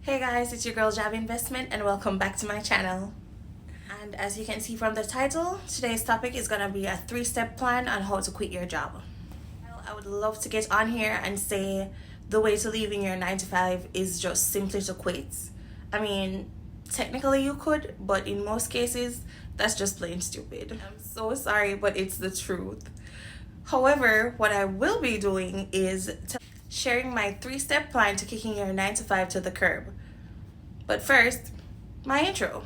Hey guys, it's your girl Jab Investment and welcome back to my channel. And as you can see from the title, today's topic is gonna be a 3-step plan on how to quit your job. Well, I would love to get on here and say the way to leaving your 9 to 5 is just simply to quit. I mean, technically you could, but in most cases, that's just plain stupid. I'm so sorry, but it's the truth. However, what I will be doing is sharing my 3-step plan to kicking your 9 to 5 to the curb. But first, my intro.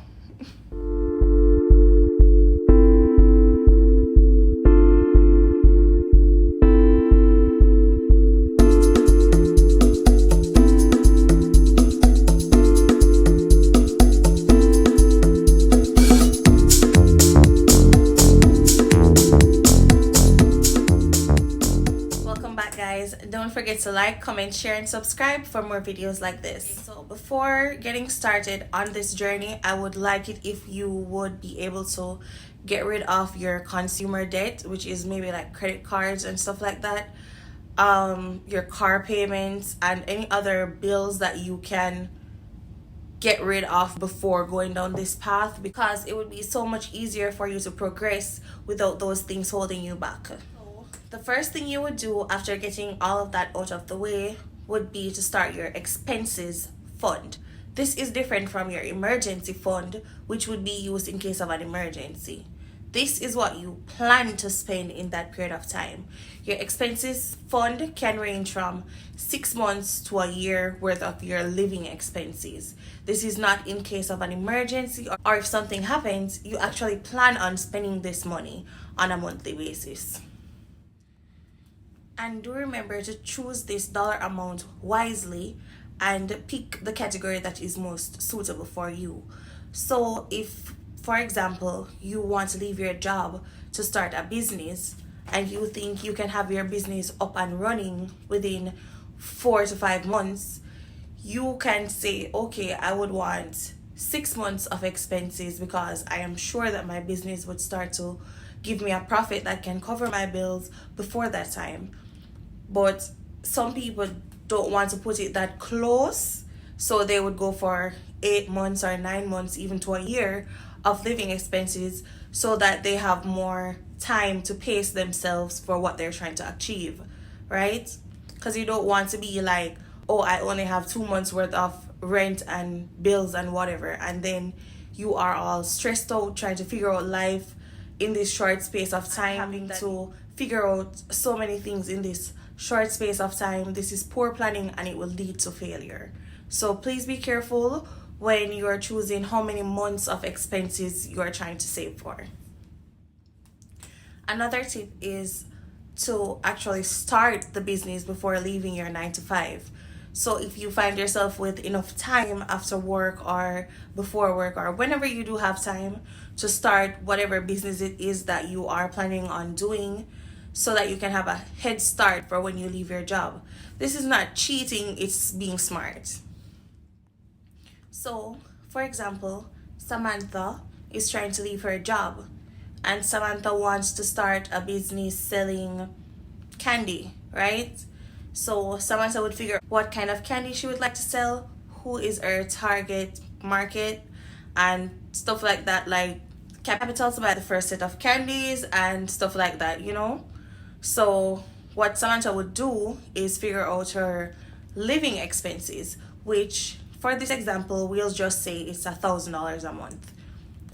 Don't forget to like, comment, share, and subscribe for more videos like this. So before getting started on this journey, I would like it if you would be able to get rid of your consumer debt, which is maybe like credit cards and stuff like that, your car payments, and any other bills that you can get rid of before going down this path, because it would be so much easier for you to progress without those things holding you back. The first thing you would do after getting all of that out of the way would be to start your expenses fund. This is different from your emergency fund, which would be used in case of an emergency. This is what you plan to spend in that period of time. Your expenses fund can range from 6 months to a year worth of your living expenses. This is not in case of an emergency or if something happens, you actually plan on spending this money on a monthly basis. And do remember to choose this dollar amount wisely and pick the category that is most suitable for you. So if, for example, you want to leave your job to start a business and you think you can have your business up and running within 4 to 5 months, you can say, okay, I would want 6 months of expenses because I am sure that my business would start to give me a profit that can cover my bills before that time. But some people don't want to put it that close, so they would go for 8 months or 9 months, even to a year of living expenses, so that they have more time to pace themselves for what they're trying to achieve, right? Because you don't want to be like, oh, I only have 2 months worth of rent and bills and whatever, and then you are all stressed out trying to figure out life in this short space of time, having to figure out so many things in this short space of time. This is poor planning and it will lead to failure. So please be careful when you are choosing how many months of expenses you are trying to save for. Another tip is to actually start the business before leaving your 9 to 5. So if you find yourself with enough time after work or before work or whenever you do have time to start whatever business it is that you are planning on doing, so that you can have a head start for when you leave your job. This is not cheating, it's being smart. So, for example, Samantha is trying to leave her job and Samantha wants to start a business selling candy, right? So Samantha would figure what kind of candy she would like to sell, who is her target market, and stuff like that, like capital to buy the first set of candies and stuff like that, you know? So what Samantha would do is figure out her living expenses, which for this example, we'll just say it's $1,000 a month,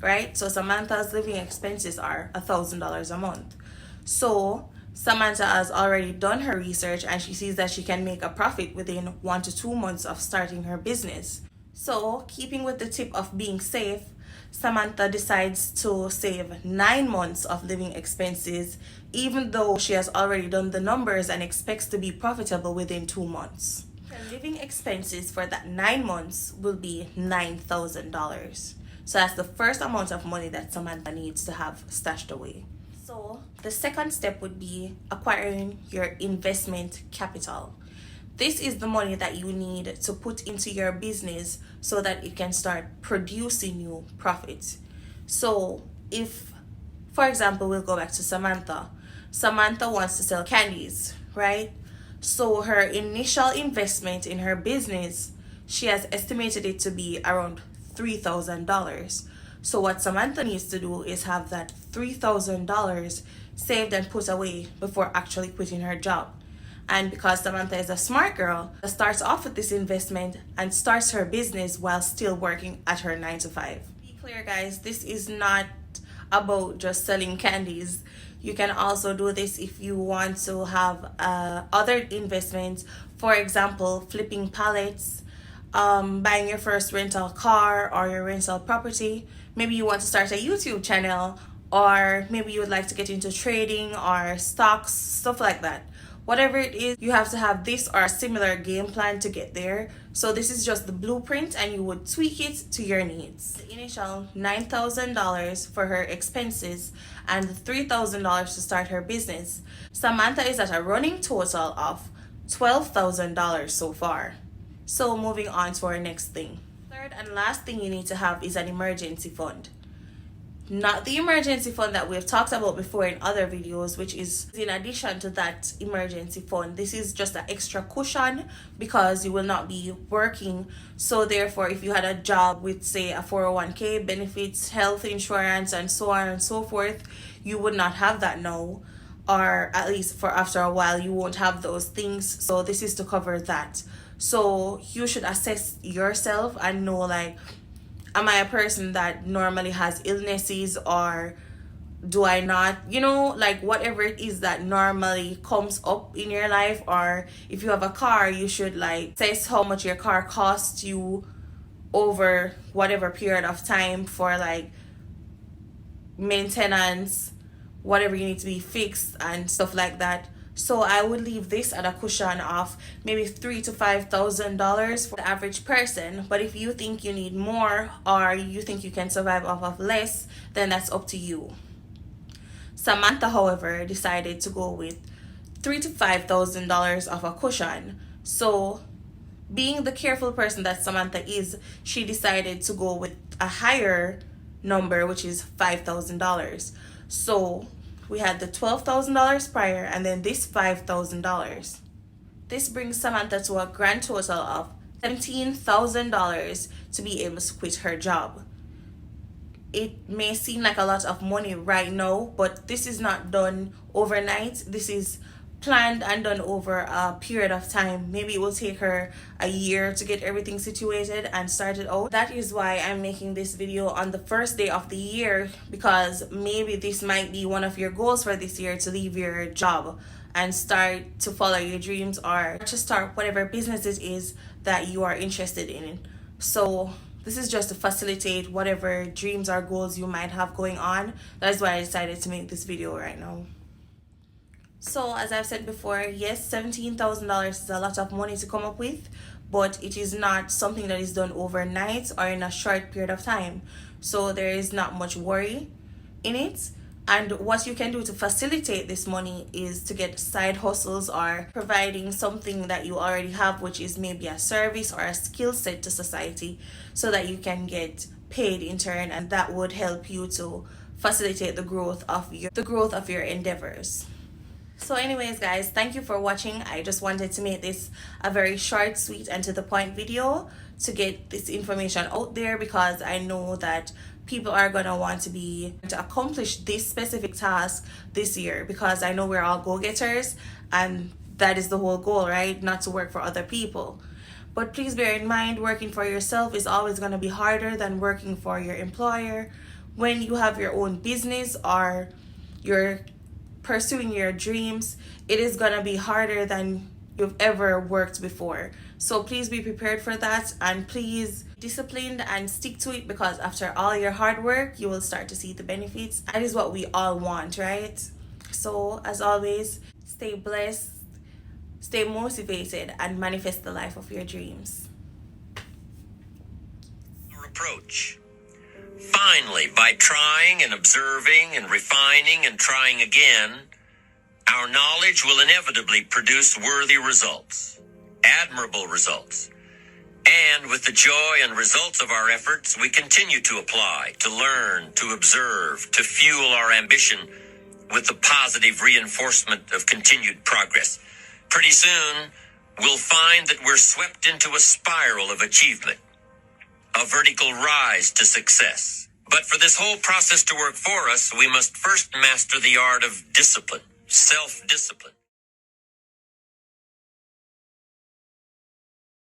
right? So Samantha's living expenses are $1,000 a month. So Samantha has already done her research and she sees that she can make a profit within 1 to 2 months of starting her business. So keeping with the tip of being safe, Samantha decides to save 9 months of living expenses, even though she has already done the numbers and expects to be profitable within 2 months. Her living expenses for that 9 months will be $9,000. So that's the first amount of money that Samantha needs to have stashed away. So the second step would be acquiring your investment capital. This is the money that you need to put into your business so that it can start producing you profits. So if, for example, we'll go back to Samantha. Samantha wants to sell candies, right? So her initial investment in her business she has estimated it to be around $3,000. So what Samantha needs to do is have that $3,000 saved and put away before actually quitting her job. And because Samantha is a smart girl, starts off with this investment and starts her business while still working at her 9 to 5. Be clear, guys, this is not about just selling candies. You can also do this if you want to have other investments. For example, flipping pallets, buying your first rental car or your rental property. Maybe you want to start a YouTube channel, or maybe you would like to get into trading or stocks, stuff like that. Whatever it is, you have to have this or a similar game plan to get there. So this is just the blueprint, and you would tweak it to your needs. The initial $9,000 for her expenses and $3,000 to start her business. Samantha is at a running total of $12,000 so far. So moving on to our next thing. Third and last thing you need to have is an emergency fund. Not the emergency fund that we've talked about before in other videos, which is in addition to that emergency fund. This is just an extra cushion because you will not be working. So therefore, if you had a job with, say, a 401k, benefits, health insurance, and so on and so forth, you would not have that now. Or at least for after a while, you won't have those things. So this is to cover that. So you should assess yourself and know, like, am I a person that normally has illnesses, or do I not? You know, like whatever it is that normally comes up in your life. Or if you have a car, you should like assess how much your car costs you over whatever period of time for like maintenance, whatever you need to be fixed and stuff like that. So I would leave this at a cushion of maybe $3,000 to $5,000 for the average person. But if you think you need more, or you think you can survive off of less, then that's up to you. Samantha, however, decided to go with $3,000 to $5,000 of a cushion. So being the careful person that Samantha is, she decided to go with a higher number, which is $5,000. So we had the $12,000 prior, and then this $5,000. This brings Samantha to a grand total of $17,000 to be able to quit her job. It may seem like a lot of money right now, but this is not done overnight. This is planned and done over a period of time. Maybe it will take her a year to get everything situated and started out. That is why I'm making this video on the first day of the year, because maybe this might be one of your goals for this year, to leave your job and start to follow your dreams, or to start whatever business it is that you are interested in. So this is just to facilitate whatever dreams or goals you might have going on. That is why I decided to make this video right now. So as I've said before, yes, $17,000 is a lot of money to come up with, but it is not something that is done overnight or in a short period of time. So there is not much worry in it. And what you can do to facilitate this money is to get side hustles, or providing something that you already have, which is maybe a service or a skill set to society, so that you can get paid in turn, and that would help you to facilitate the growth of your endeavors. So anyways, guys, thank you for watching. I just wanted to make this a very short, sweet, and to the point video to get this information out there, because I know that people are going to want to accomplish this specific task this year, because I know we're all go-getters, and that is the whole goal, right? Not to work for other people. But please bear in mind, working for yourself is always going to be harder than working for your employer. When you have your own business or you're pursuing your dreams, it is gonna be harder than you've ever worked before. So please be prepared for that, and please be disciplined and stick to it, because after all your hard work, you will start to see the benefits. That is what we all want, right? So as always, stay blessed, stay motivated, and manifest the life of your dreams. Our approach. Finally, by trying and observing and refining and trying again, our knowledge will inevitably produce worthy results, admirable results. And with the joy and results of our efforts, we continue to apply, to learn, to observe, to fuel our ambition with the positive reinforcement of continued progress. Pretty soon, we'll find that we're swept into a spiral of achievement, a vertical rise to success. But for this whole process to work for us, we must first master the art of discipline, self-discipline.